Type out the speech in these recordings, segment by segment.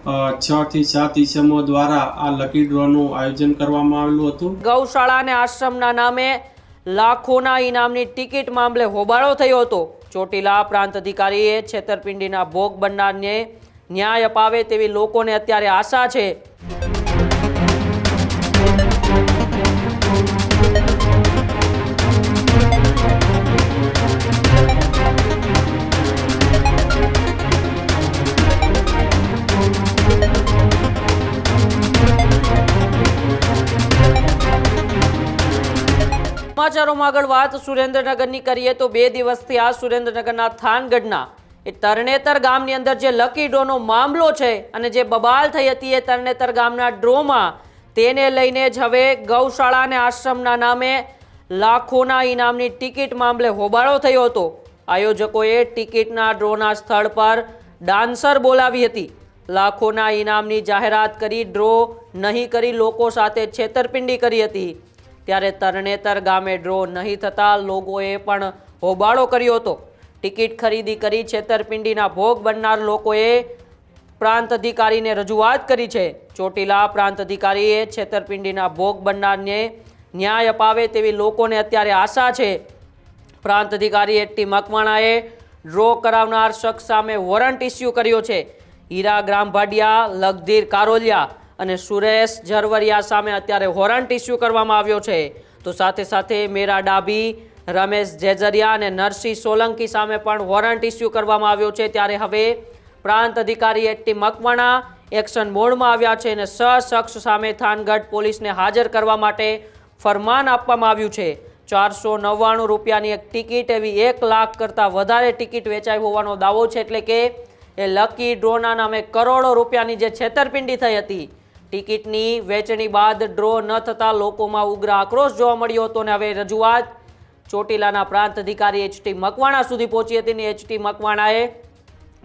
6 થી 7 ઈસમો દ્વારા આ લકી ડ્રોનું આયોજન કરવામાં આવેલું હતું। ગૌશાળા અને આશ્રમના નામે લાખોના ઇનામની ટિકિટ મામલે હોબાળો થયો હતો। ચોટીલા પ્રાંત અધિકારીએ છેતરપિંડીના ભોગ બનનારને ન્યાય અપાવે તેવી લોકોને અત્યારે આશા છે। સમાચારોમાં આગળ વાત સુરેન્દ્રનગરની કરીએ તો 2 દિવસથી આ સુરેન્દ્રનગરના થાનગઢના એ તરણેતર ગામની અંદર જે લકી ડ્રોનો મામલો છે અને જે બબાલ થઈ હતી એ તરણેતર ગામના ડ્રોમાં તેને લઈને જ હવે ગૌશાળા અને આશ્રમના નામે લાખોના ઇનામની ટિકિટ મામલે હોબાળો થયો હતો। આયોજકોએ ટિકિટના ડ્રોના સ્થળ પર ડાન્સર બોલાવી હતી। લાખોના ઇનામની જાહેરાત કરી ડ્રો નહીં કરી લોકો સાથે છેતરપિંડી કરી હતી। ત્યારે તરણેતર ગામે ડ્રો નહીં થતા લોકોએ પણ હોબાળો કર્યો હતો। ટિકિટ ખરીદી કરી છેતરપિંડીના ભોગ બનનાર લોકોએ પ્રાંત અધિકારીને રજૂઆત કરી છે। ચોટીલા પ્રાંત અધિકારીએ છેતરપિંડીના ભોગ બનનારને ન્યાય અપાવે તેવી લોકોને અત્યારે આશા છે। પ્રાંત અધિકારી એટી મકવાણાએ ડ્રો કરાવનાર શખ્સ સામે વોરંટ ઇસ્યુ કર્યો છે। હીરા ગ્રામભાડિયા, લગધીર કારોલિયા અને સુરેશ ઝરવરિયા સામે અત્યારે વોરંટ ઇસ્યુ કરવામાં આવ્યો છે। તો સાથે સાથે મેરા ડાભી, રમેશ જેજરિયા અને નરસિંહ સોલંકી સામે પણ વોરંટ ઇસ્યુ કરવામાં આવ્યો છે। ત્યારે હવે પ્રાંત અધિકારી એટી મકવાણા એક્શન મોડમાં આવ્યા છે અને શખ્સ સામે થાનગઢ પોલીસને હાજર કરવા માટે ફરમાન આપવામાં આવ્યું છે। 499 રૂપિયાની એક ટિકિટ એવી 1 લાખ કરતાં વધારે ટિકિટ વેચાઈ હોવાનો દાવો છે। એટલે કે એ લકી ડ્રોના નામે કરોડો રૂપિયાની જે છેતરપિંડી થઈ હતી, ટિકિટની વેચણી બાદ ડ્રો ન થતાં લોકોમાં ઉગ્ર આક્રોશ જોવા મળ્યો હતો અને હવે રજૂઆત ચોટીલાના પ્રાંત અધિકારી એચટી મકવાણા સુધી પહોંચી હતી અને એચટી મકવાણાએ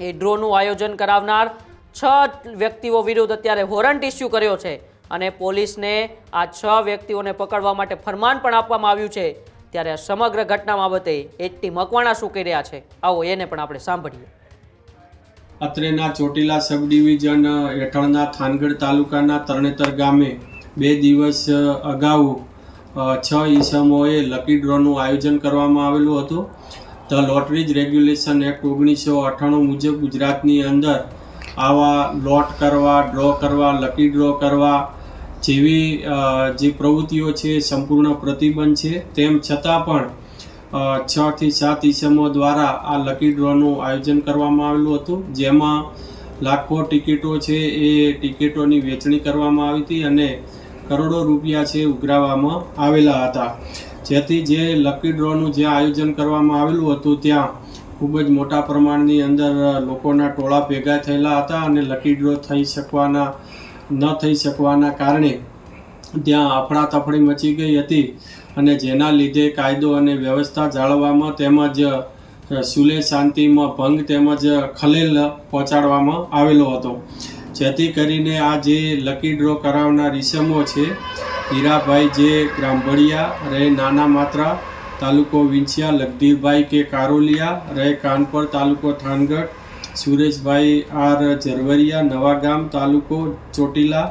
એ ડ્રોનું આયોજન કરાવનાર 6 વ્યક્તિઓ વિરુદ્ધ અત્યારે વોરંટ ઇસ્યુ કર્યો છે અને પોલીસને આ 6 વ્યક્તિઓને પકડવા માટે ફરમાન પણ આપવામાં આવ્યું છે। ત્યારે આ સમગ્ર ઘટના બાબતે એચટી મકવાણા શું કહી રહ્યા છે, આવો એને પણ આપણે સાંભળીએ। અત્રેના ચોટીલા સબ ડિવિઝન હેઠળના થાનગઢ તાલુકાના તરણેતર ગામે 2 દિવસ અગાઉ 6 ઈસમોએ લકી ડ્રોનું આયોજન કરવામાં આવેલું હતું। ધ લોટરીઝ રેગ્યુલેશન એક્ટ 1998 મુજબ ગુજરાતની અંદર આવા લોટ કરવા, ડ્રો કરવા, લકી ડ્રો કરવા જેવી જે પ્રવૃત્તિઓ છે સંપૂર્ણ પ્રતિબંધ છે। તેમ છતાં પણ 6 થી 7 ઈસમો દ્વારા આ લકી ડ્રોનું આયોજન કરવામાં આવેલું હતું, જેમાં લાખો ટિકિટો છે એ ટિકિટોની વેચણી કરવામાં આવી હતી અને કરોડો રૂપિયા છે ઉઘરાવવામાં આવેલા હતા। જેથી જે લકી ડ્રોનું જે આયોજન કરવામાં આવેલું હતું ત્યાં ખૂબ જ મોટા પ્રમાણની અંદર લોકોના ટોળા ભેગા થયેલા હતા અને લકી ડ્રો ન થઈ શકવાના કારણે ત્યાં અફડાતફડી મચી ગઈ હતી અને જેના લીધે કાયદો અને વ્યવસ્થા જાળવવામાં તેમજ સુલેહ શાંતિમાં ભંગ તેમજ ખલેલ પહોંચાડવામાં આવેલો હતો। જેથી કરીને આ જે લકી ડ્રો કરાવનાર ઈસમો છે, હીરાભાઈ જે ગ્રામભડિયા રહે નાના માત્રા તાલુકો વિંછિયા, લગધીરભાઈ કે કારોલિયા રહે કાનપર તાલુકો થાનગઢ, સુરેશભાઈ આર ઝરવરિયા નવાગામ તાલુકો ચોટીલા,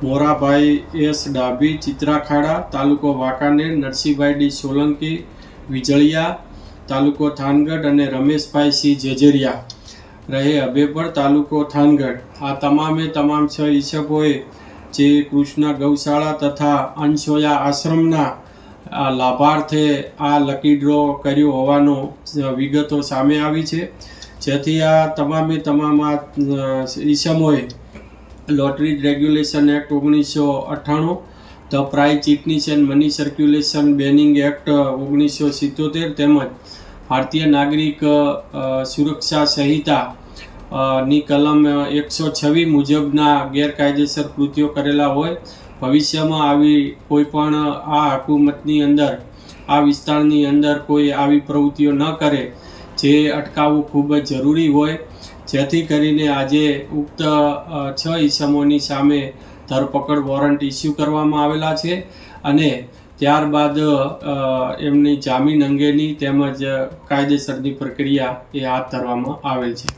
મોરાભાઈ એસ ડાભી ચિત્રાખાડા તાલુકો વાંકાનેર, નરસિંહભાઈ ડી સોલંકી વિજળિયા તાલુકો થાનગઢ અને રમેશભાઈ સી જેજરિયા રહે અભેપર તાલુકો થાનગઢ। આ તમામ 6 ઈસમોએ જે કૃષ્ણ ગૌશાળા તથા અંશોયા આશ્રમના લાભાર્થે આ લકી ડ્રો કર્યો હોવાનો વિગતો સામે આવી છે। જેથી આ તમામ ઈસમોએ lotteries regulation act 1998, the prize chits and money circulation banning act 1977 તેમજ ભારતીય નાગરિક સુરક્ષા સંહિતા ની કલમ 126 મુજબના ગેરકાયદેસર કૃત્યો કરેલા હોય, ભવિષ્યમાં આવી કોઈ પણ આ હુકુમતની અંદર આ વિસ્તારની અંદર કોઈ આવી પ્રવૃત્તિઓ ન કરે જે અટકાવવું ખૂબ જ જરૂરી હોય। જેથી કરીને આજે ઉક્ત 6 ઈસમોની સામે ધરપકડ વોરંટ ઇસ્યુ કરવામાં આવેલા છે અને ત્યારબાદ એમની જામીન અંગેની તેમજ કાયદેસરની પ્રક્રિયા એ હાથ ધરવામાં આવેલ છે।